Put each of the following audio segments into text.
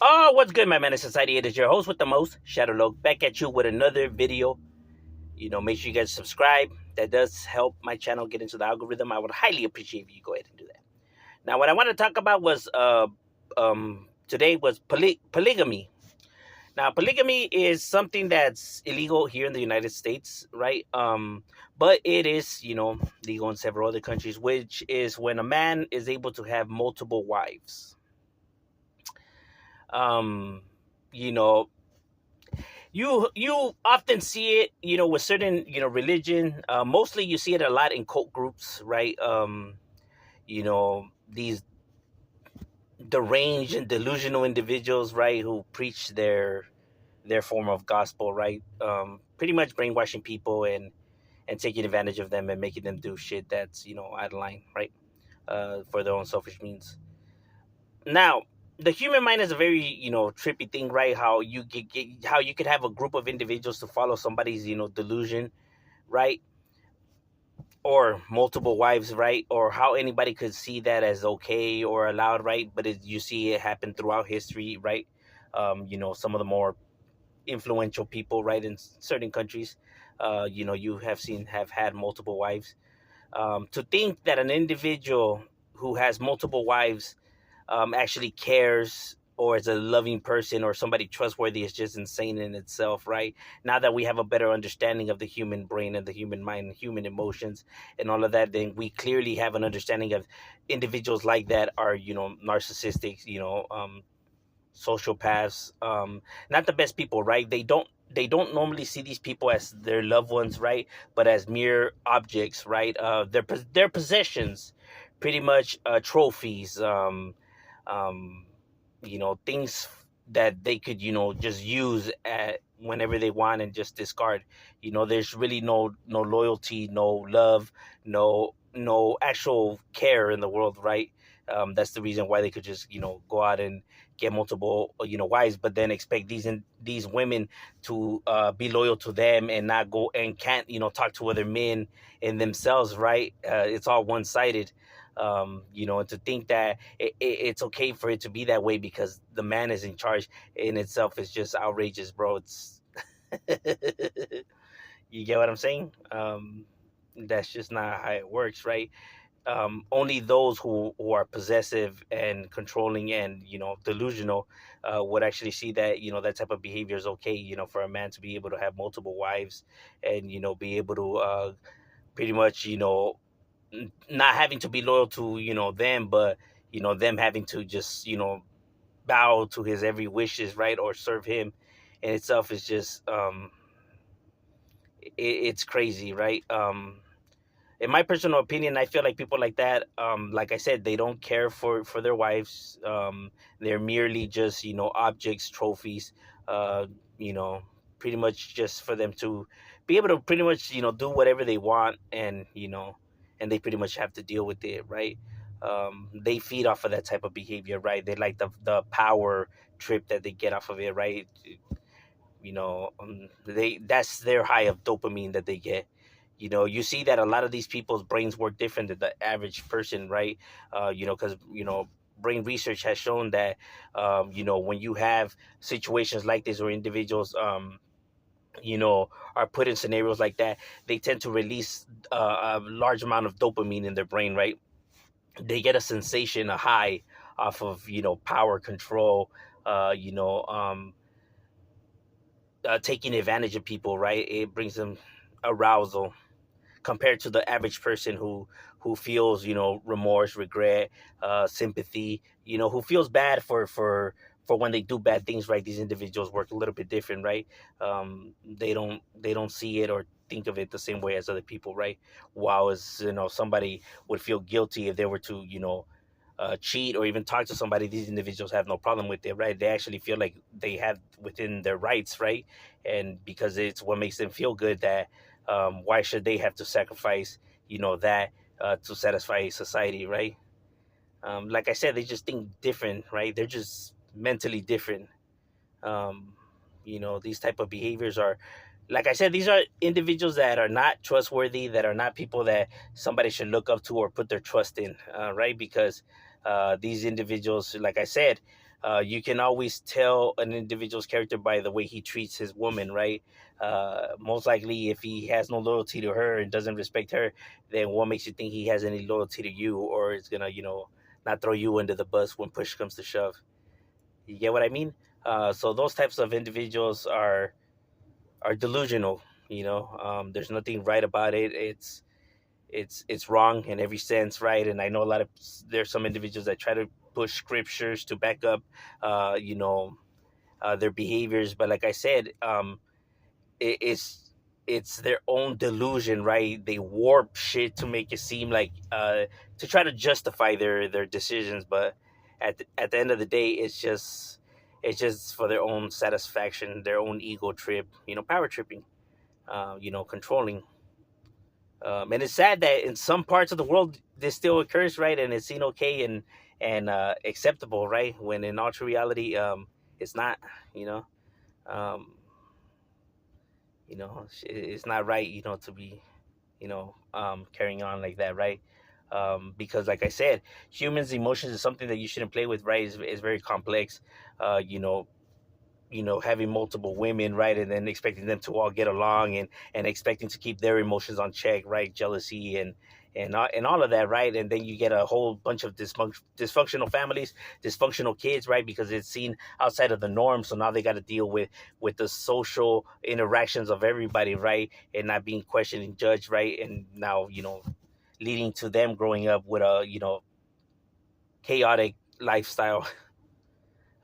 Oh, what's good, my man in society? It is your host with the most, Shadow Log, back at you with another video. Make sure you guys subscribe. That does help my channel get into the algorithm. I would highly appreciate if you go ahead and do that. Now, what I want to talk about was today was polygamy. Now, polygamy is something that's illegal here in the United States, right? But it is, legal in several other countries, which is when a man is able to have multiple wives. Um, you know, you often see it with certain religion, mostly you see it a lot in cult groups, right? These deranged and delusional individuals, right, who preach their form of gospel, right? Pretty much brainwashing people and taking advantage of them and making them do shit that's out of line, right? For their own selfish means. Now, the human mind is a very trippy thing, right? How how you could have a group of individuals to follow somebody's delusion, right? Or multiple wives, right? Or how anybody could see that as okay or allowed, right? But you see it happen throughout history, right? Some of the more influential people, right, in certain countries, you have had multiple wives. To think that an individual who has multiple wives actually cares or is a loving person or somebody trustworthy is just insane in itself, right? Now that we have a better understanding of the human brain and the human mind and human emotions and all of that, then we clearly have an understanding of individuals like that are, narcissistic, sociopaths, not the best people, right? They don't normally see these people as their loved ones, right? But as mere objects, right? Their possessions, pretty much trophies, um, things that they could, just use at whenever they want and just discard. There's really no loyalty, no love, no actual care in the world, right? That's the reason why they could just, go out and get multiple, wives, but then expect these women to be loyal to them and not go and can't, talk to other men and themselves, right? It's all one sided. And to think that it's okay for it to be that way because the man is in charge in itself is just outrageous, bro. It's you get what I'm saying? That's just not how it works, right? Only those who are possessive and controlling and delusional would actually see that that type of behavior is okay. For a man to be able to have multiple wives and be able to pretty much not having to be loyal to them, but them having to just bow to his every wishes, right, or serve him in itself is just it's crazy, right? In my personal opinion, I feel like people like that, like I said, they don't care for their wives. They're merely just objects, trophies, uh, you know, pretty much just for them to be able to pretty much do whatever they want, and they pretty much have to deal with it, right? They feed off of that type of behavior, right? They like the power trip that they get off of it, right? They that's their high of dopamine that they get. You see that a lot of these people's brains work different than the average person, right? Because brain research has shown that when you have situations like this where individuals you know are put in scenarios like that, they tend to release a large amount of dopamine in their brain, right? They get a sensation, a high off of power, control, uh you know um taking advantage of people, right? It brings them arousal compared to the average person who feels remorse, regret, sympathy, who feels bad for when they do bad things, right? These individuals work a little bit different, right? They don't see it or think of it the same way as other people, right? While as somebody would feel guilty if they were to cheat or even talk to somebody, these individuals have no problem with it, right? They actually feel like they have within their rights, right? And because it's what makes them feel good, that why should they have to sacrifice that to satisfy society, right? Like I said, they just think different, right? They're just mentally different. um, these type of behaviors are, like I said, these are individuals that are not trustworthy, that are not people that somebody should look up to or put their trust in, right? Because these individuals, like I said, You can always tell an individual's character by the way he treats his woman, right? Most likely, if he has no loyalty to her and doesn't respect her, then what makes you think he has any loyalty to you, or is gonna, not throw you under the bus when push comes to shove? You get what I mean? So those types of individuals are delusional. There's nothing right about it. It's wrong in every sense, right? And I know there's some individuals that try to push scriptures to back up, uh, you know, their behaviors. But like I said, it's their own delusion, right? They warp shit to make it seem like to try to justify their decisions. But at the end of the day, it's just for their own satisfaction, their own ego trip, power tripping, controlling. And it's sad that in some parts of the world this still occurs, right? And it's seen okay and acceptable, right? When in all true reality, it's not. You know, um, it's not right. To be, carrying on like that, right? Because, like I said, humans' emotions is something that you shouldn't play with, right? Is very complex. Uh, you know, having multiple women, right, and then expecting them to all get along and expecting to keep their emotions on check, right? Jealousy and all of that, right? And then you get a whole bunch of dysfunctional families, dysfunctional kids, right? Because it's seen outside of the norm, so now they got to deal with the social interactions of everybody, right? And not being questioned and judged, right? And now, leading to them growing up with a chaotic lifestyle.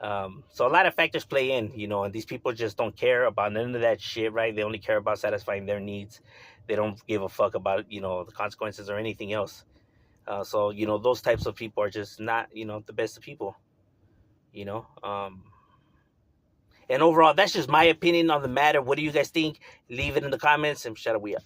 So a lot of factors play in, and these people just don't care about none of that shit, right? They only care about satisfying their needs. They don't give a fuck about, the consequences or anything else. So, those types of people are just not, the best of people, you know. And overall, that's just my opinion on the matter. What do you guys think? Leave it in the comments and shut up. We up.